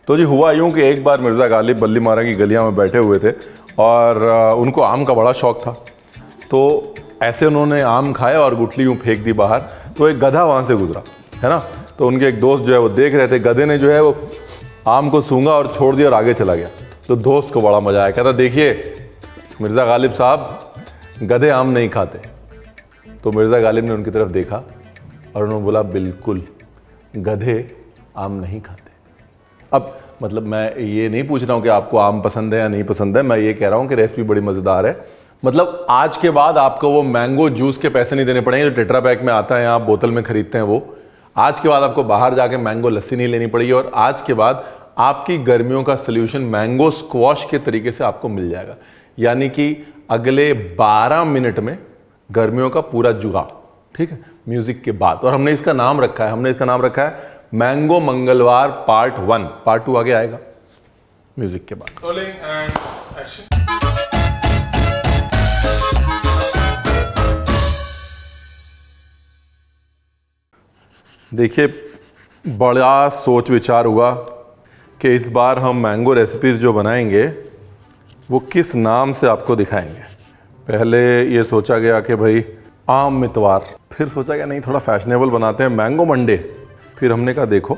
तो जी हुआ यूँ कि एक बार मिर्ज़ा गालिब बल्ली मारा की गलियां में बैठे हुए थे और उनको आम का बड़ा शौक़ था। तो ऐसे उन्होंने आम खाया और गुठली यूँ फेंक दी बाहर। तो एक गधा वहाँ से गुजरा, है ना। तो उनके एक दोस्त जो है वो देख रहे थे, गधे ने जो है वो आम को सूंघा और छोड़ दिया और आगे चला गया। तो दोस्त को बड़ा मज़ा आया, कहता देखिए मिर्ज़ा गालिब साहब, गधे आम नहीं खाते। तो मिर्ज़ा गालिब ने उनकी तरफ देखा और उन्होंने बोला बिल्कुल, गधे आम नहीं खाते। अब मतलब मैं ये नहीं पूछ रहा हूँ कि आपको आम पसंद है या नहीं पसंद है, मैं ये कह रहा हूँ कि रेसिपी बड़ी मज़ेदार है। मतलब आज के बाद आपको वो मैंगो जूस के पैसे नहीं देने पड़ेंगे जो टेट्रा पैक में आता है, आप बोतल में खरीदते हैं वो। आज के बाद आपको बाहर जाके मैंगो लस्सी नहीं लेनी पड़ेगी और आज के बाद आपकी गर्मियों का सोल्यूशन मैंगो स्क्वॉश के तरीके से आपको मिल जाएगा। यानी कि अगले 12 मिनट में गर्मियों का पूरा जुगाड़, ठीक है, म्यूजिक के बाद। और हमने इसका नाम रखा है मैंगो मंगलवार पार्ट 1। पार्ट 2 आगे आएगा म्यूजिक के बाद। देखिए बड़ा सोच विचार हुआ कि इस बार हम मैंगो रेसिपीज़ जो बनाएंगे वो किस नाम से आपको दिखाएंगे। पहले ये सोचा गया कि भाई आम मितवार, फिर सोचा गया नहीं थोड़ा फैशनेबल बनाते हैं मैंगो मंडे। फिर हमने कहा देखो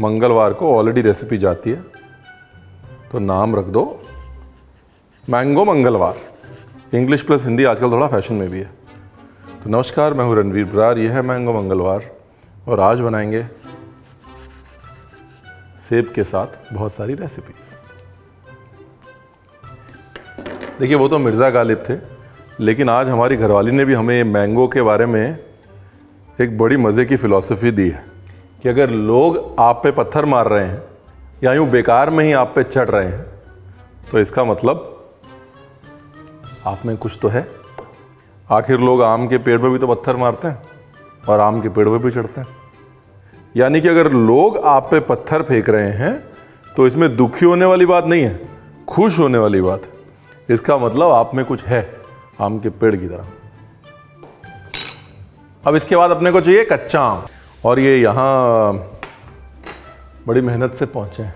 मंगलवार को ऑलरेडी रेसिपी जाती है तो नाम रख दो मैंगो मंगलवार। इंग्लिश प्लस हिंदी आजकल थोड़ा फैशन में भी है। तो नमस्कार, मैं हूँ रणवीर बरार, यह है मैंगो मंगलवार और आज बनाएंगे सेब के साथ बहुत सारी रेसिपीज़। देखिए वो तो मिर्ज़ा गालिब थे, लेकिन आज हमारी घरवाली ने भी हमें मैंगो के बारे में एक बड़ी मज़े की फ़िलॉसफी दी है कि अगर लोग आप पे पत्थर मार रहे हैं या यूँ बेकार में ही आप पे चढ़ रहे हैं तो इसका मतलब आप में कुछ तो है। आखिर लोग आम के पेड़ पे भी तो पत्थर मारते हैं और आम के पेड़ पे भी चढ़ते हैं। यानी कि अगर लोग आप पे पत्थर फेंक रहे हैं तो इसमें दुखी होने वाली बात नहीं है, खुश होने वाली बात। इसका मतलब आप में कुछ है आम के पेड़ की तरह। अब इसके बाद अपने को चाहिए कच्चा आम, और ये यहाँ बड़ी मेहनत से पहुँचे हैं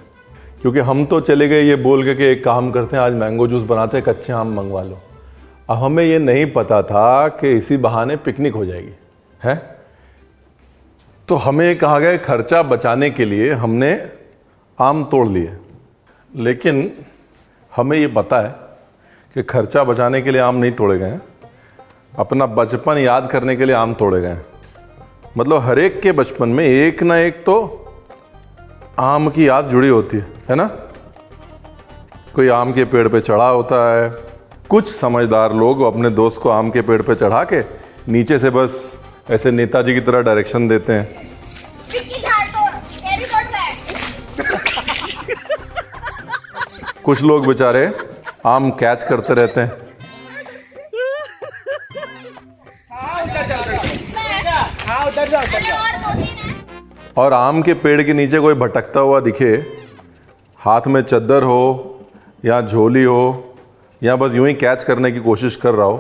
क्योंकि हम तो चले गए ये बोल के कि एक काम करते हैं आज मैंगो जूस बनाते हैं, कच्चे आम मंगवा लो। अब हमें ये नहीं पता था कि इसी बहाने पिकनिक हो जाएगी है। तो हमें कहा गया खर्चा बचाने के लिए हमने आम तोड़ लिए, लेकिन हमें ये पता है कि खर्चा बचाने के लिए आम नहीं तोड़े गए हैं, अपना बचपन याद करने के लिए आम तोड़े गए हैं। मतलब हर एक के बचपन में एक ना एक तो आम की याद जुड़ी होती है ना। कोई आम के पेड़ पे चढ़ा होता है, कुछ समझदार लोग अपने दोस्त को आम के पेड़ पे चढ़ा के नीचे से बस ऐसे नेताजी की तरह डायरेक्शन देते हैं। कुछ लोग बेचारे आम कैच करते रहते हैं। और आम के पेड़ के नीचे कोई भटकता हुआ दिखे, हाथ में चद्दर हो या झोली हो या बस यूं ही कैच करने की कोशिश कर रहा हो,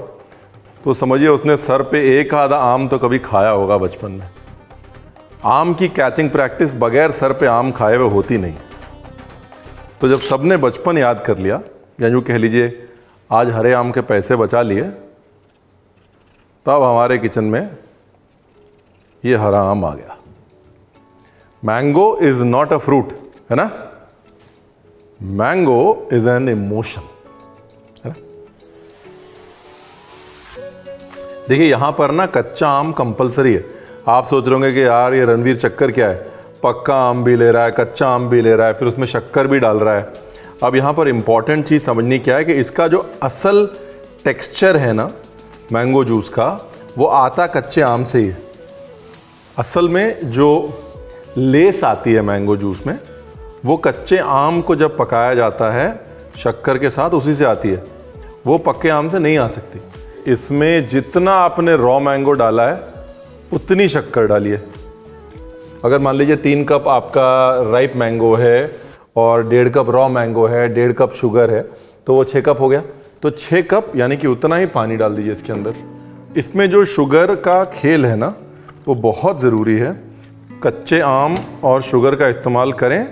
तो समझिए उसने सर पे एक आधा आम तो कभी खाया होगा बचपन में। आम की कैचिंग प्रैक्टिस बगैर सर पे आम खाए हुए होती नहीं। तो जब सबने बचपन याद कर लिया, या यूँ कह लीजिए आज हरे आम के पैसे बचा लिए, तब हमारे किचन में ये हरा आम आ गया। Mango is not a fruit, है ना, मैंगो इज एन इमोशन, है ना। देखिए यहां पर ना कच्चा आम कंपलसरी है। आप सोच रहे होंगे कि यार ये रणवीर चक्कर क्या है, पक्का आम भी ले रहा है, कच्चा आम भी ले रहा है, फिर उसमें शक्कर भी डाल रहा है। अब यहाँ पर इंपॉर्टेंट चीज़ समझनी क्या है कि इसका जो असल टेक्सचर है ना मैंगो जूस का, वो आता कच्चे आम से ही है। असल में जो लेस आती है मैंगो जूस में, वो कच्चे आम को जब पकाया जाता है शक्कर के साथ, उसी से आती है। वो पक्के आम से नहीं आ सकती। इसमें जितना आपने रॉ मैंगो डाला है उतनी शक्कर डालिए। अगर मान लीजिए 3 कप आपका राइप मैंगो है और 1.5 कप रॉ मैंगो है, 1.5 कप शुगर है, तो वो 6 कप हो गया। तो 6 कप यानी कि उतना ही पानी डाल दीजिए इसके अंदर। इसमें जो शुगर का खेल है ना, वो बहुत ज़रूरी है। कच्चे आम और शुगर का इस्तेमाल करें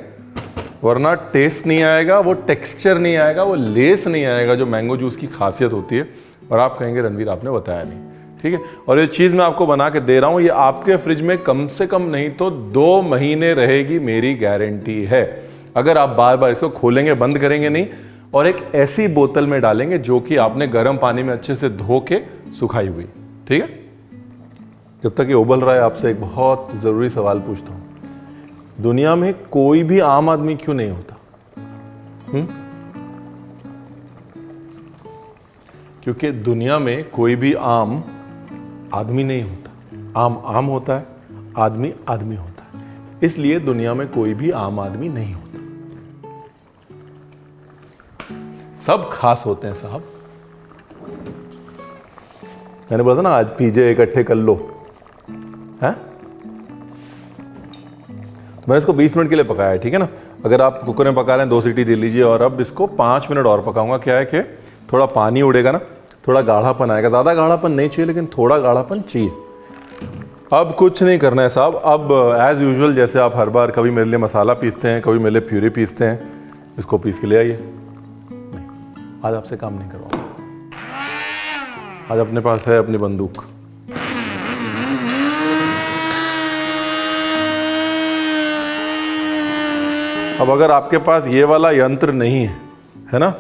वरना टेस्ट नहीं आएगा, वो टेक्सचर नहीं आएगा, वो लेस नहीं आएगा जो मैंगो जूस की खासियत होती है। और आप कहेंगे रणवीर आपने बताया नहीं, ठीक है। और ये चीज़ मैं आपको बना के दे रहा हूँ, ये आपके फ्रिज में कम से कम नहीं तो 2 महीने रहेगी, मेरी गारंटी है। अगर आप बार बार इसको खोलेंगे, बंद करेंगे नहीं, और एक ऐसी बोतल में डालेंगे जो कि आपने गर्म पानी में अच्छे से धो के सुखाई हुई, ठीक है। जब तक ये उबल रहा है, आपसे एक बहुत ज़रूरी सवाल पूछता हूँ, दुनिया में कोई भी आम आदमी क्यों नहीं होता? क्योंकि दुनिया में कोई भी आम आदमी नहीं होता। आम आम होता है, आदमी आदमी होता है, इसलिए दुनिया में कोई भी आम आदमी नहीं होता। सब खास होते हैं साहब। मैंने बोला था ना, आज पीजे इकट्ठे कर लो, है? मैंने इसको 20 मिनट के लिए पकाया है, ठीक है ना। अगर आप कुकर में पका रहे हैं 2 सीटी दे लीजिए, और अब इसको 5 मिनट और पकाऊंगा। क्या है कि थोड़ा पानी उड़ेगा ना, थोड़ा गाढ़ापन आएगा। ज़्यादा गाढ़ापन नहीं चाहिए, लेकिन थोड़ा गाढ़ापन चाहिए। अब कुछ नहीं करना है साहब। अब एज़ यूजुअल, जैसे आप हर बार कभी मेरे लिए मसाला पीसते हैं, कभी मेरे लिए प्यूरी पीसते हैं, इसको पीस के ले आइए। नहीं, आज आपसे काम नहीं करवाऊंगा। आज अपने पास है अपनी बंदूक। अब अगर आपके पास ये वाला यंत्र नहीं है ना,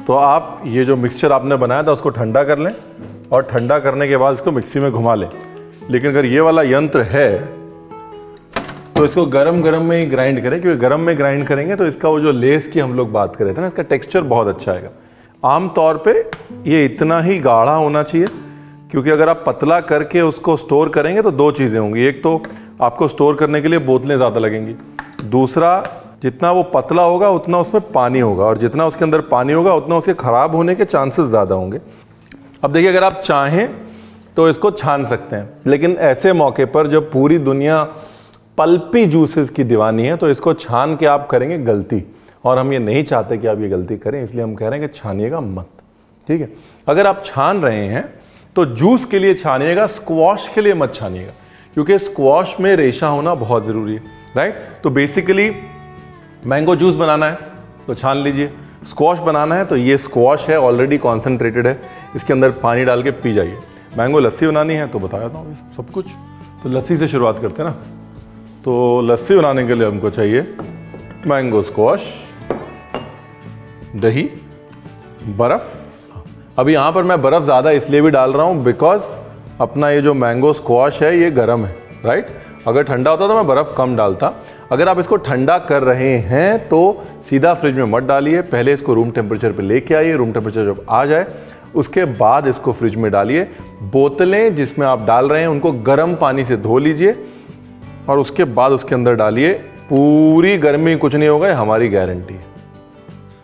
तो आप ये जो मिक्सचर आपने बनाया था उसको ठंडा कर लें, और ठंडा करने के बाद इसको मिक्सी में घुमा लें। लेकिन अगर ये वाला यंत्र है तो इसको गरम गरम में ही ग्राइंड करें, क्योंकि गरम में ग्राइंड करेंगे तो इसका वो जो लेस की हम लोग बात कर रहे थे ना, इसका टेक्सचर बहुत अच्छा आएगा। आमतौर पे ये इतना ही गाढ़ा होना चाहिए, क्योंकि अगर आप पतला करके उसको स्टोर करेंगे तो 2 चीज़ें होंगी। एक तो आपको स्टोर करने के लिए बोतलें ज़्यादा लगेंगी, दूसरा जितना वो पतला होगा उतना उसमें पानी होगा, और जितना उसके अंदर पानी होगा उतना उसके ख़राब होने के चांसेस ज़्यादा होंगे। अब देखिए, अगर आप चाहें तो इसको छान सकते हैं, लेकिन ऐसे मौके पर जब पूरी दुनिया पल्पी जूसेस की दीवानी है, तो इसको छान के आप करेंगे गलती, और हम ये नहीं चाहते कि आप ये गलती करें, इसलिए हम कह रहे हैं कि छानिएगा मत, ठीक है। अगर आप छान रहे हैं तो जूस के लिए छानिएगा, स्क्वॉश के लिए मत छानिएगा, क्योंकि स्क्वॉश में रेशा होना बहुत ज़रूरी है, राइट। तो बेसिकली मैंगो जूस बनाना है तो छान लीजिए, स्क्वॉश बनाना है तो ये स्क्वॉश है, ऑलरेडी कॉन्सेंट्रेटेड है, इसके अंदर पानी डाल के पी जाइए। मैंगो लस्सी बनानी है तो बताया था सब कुछ। तो लस्सी से शुरुआत करते हैं ना। तो लस्सी बनाने के लिए हमको चाहिए मैंगो स्क्वॉश, दही, बर्फ़। अभी यहाँ पर मैं बर्फ़ ज़्यादा इसलिए भी डाल रहा हूँ बिकॉज अपना ये जो मैंगो स्क्वॉश है ये गर्म है, राइट। अगर ठंडा होता तो मैं बर्फ़ कम डालता। अगर आप इसको ठंडा कर रहे हैं तो सीधा फ्रिज में मत डालिए, पहले इसको रूम टेम्परेचर पे लेके आइए। रूम टेम्परेचर जब आ जाए उसके बाद इसको फ्रिज में डालिए। बोतलें जिसमें आप डाल रहे हैं उनको गर्म पानी से धो लीजिए, और उसके बाद उसके अंदर डालिए। पूरी गर्मी कुछ नहीं होगा, हमारी गारंटी है।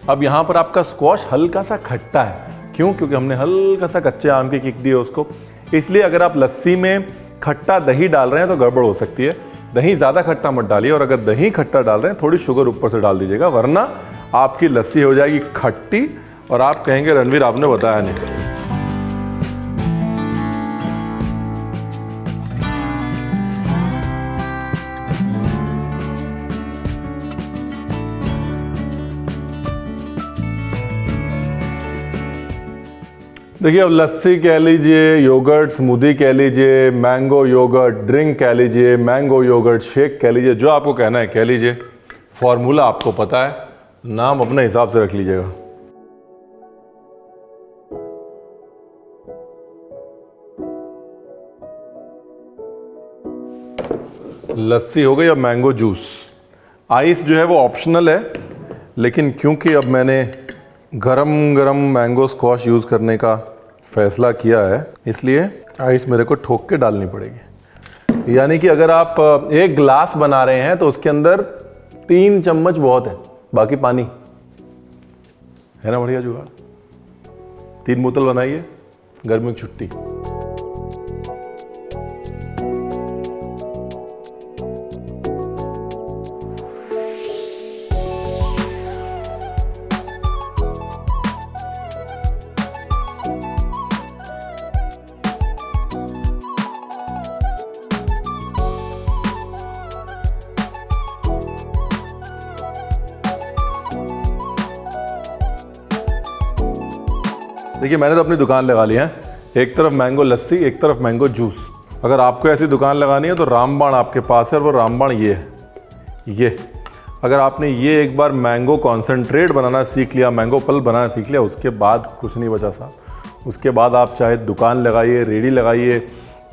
अब यहाँ पर आपका स्क्वॉश हल्का सा खट्टा है, क्यों? क्योंकि हमने हल्का सा कच्चे आम की किक दी है उसको। इसलिए अगर आप लस्सी में खट्टा दही डाल रहे हैं तो गड़बड़ हो सकती है। दही ज़्यादा खट्टा मत डालिए, और अगर दही खट्टा डाल रहे हैं थोड़ी शुगर ऊपर से डाल दीजिएगा, वरना आपकी लस्सी हो जाएगी खट्टी और आप कहेंगे रणवीर आपने बताया नहीं। देखिए, अब लस्सी कह लीजिए, योगर्ट स्मूदी कह लीजिए, मैंगो योगर्ट ड्रिंक कह लीजिए, मैंगो योगर्ट शेक कह लीजिए, जो आपको कहना है कह लीजिए। फॉर्मूला आपको पता है, नाम अपने हिसाब से रख लीजिएगा। लस्सी हो गई। अब मैंगो जूस। आइस जो है वो ऑप्शनल है, लेकिन क्योंकि अब मैंने गरम गरम मैंगो स्क्वॉश यूज़ करने का फैसला किया है, इसलिए आइस मेरे को ठोक के डालनी पड़ेगी। यानी कि अगर आप 1 गिलास बना रहे हैं तो उसके अंदर 3 चम्मच बहुत है, बाकी पानी है ना। बढ़िया जुगाड़। 3 बोतल बनाइए, गर्मी की छुट्टी। देखिए मैंने तो अपनी दुकान लगा ली है, एक तरफ मैंगो लस्सी, एक तरफ मैंगो जूस। अगर आपको ऐसी दुकान लगानी है तो रामबाण आपके पास है, और वो रामबाण ये है, ये। अगर आपने ये एक बार मैंगो कॉन्सेंट्रेट बनाना सीख लिया, मैंगो पल्प बनाना सीख लिया, उसके बाद कुछ नहीं बचा साहब। उसके बाद आप चाहे दुकान लगाइए, रेडी लगाइए,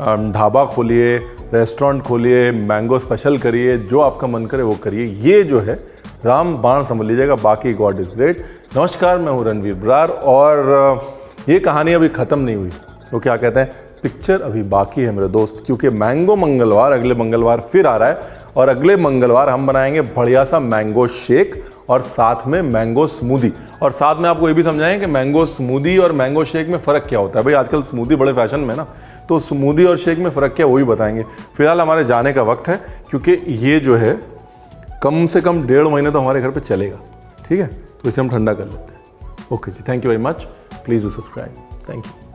ढाबा खोलिए, रेस्टोरेंट खोलिए, मैंगो स्पेशल करिए, जो आपका मन करे वो करिए। ये जो है रामबाण समझ लीजिएगा, बाकी गॉड इज़ ग्रेट। नमस्कार, मैं हूँ रणवीर बरार, और ये कहानी अभी ख़त्म नहीं हुई। तो क्या कहते हैं, पिक्चर अभी बाकी है मेरे दोस्त, क्योंकि मैंगो मंगलवार अगले मंगलवार फिर आ रहा है, और अगले मंगलवार हम बनाएंगे बढ़िया सा मैंगो शेक और साथ में मैंगो स्मूदी। और साथ में आपको ये भी समझाएं कि मैंगो स्मूदी और मैंगो शेक में फ़र्क क्या होता है। भाई आजकल स्मूदी बड़े फैशन में ना, तो स्मूदी और शेक में फ़र्क क्या, वही बताएंगे। फिलहाल हमारे जाने का वक्त है, क्योंकि ये जो है कम से कम 1.5 महीने तो हमारे घर पर चलेगा। ठीक है, तो इसे हम ठंडा कर लेते हैं। ओके जी, thank you very much, please do subscribe, thank you.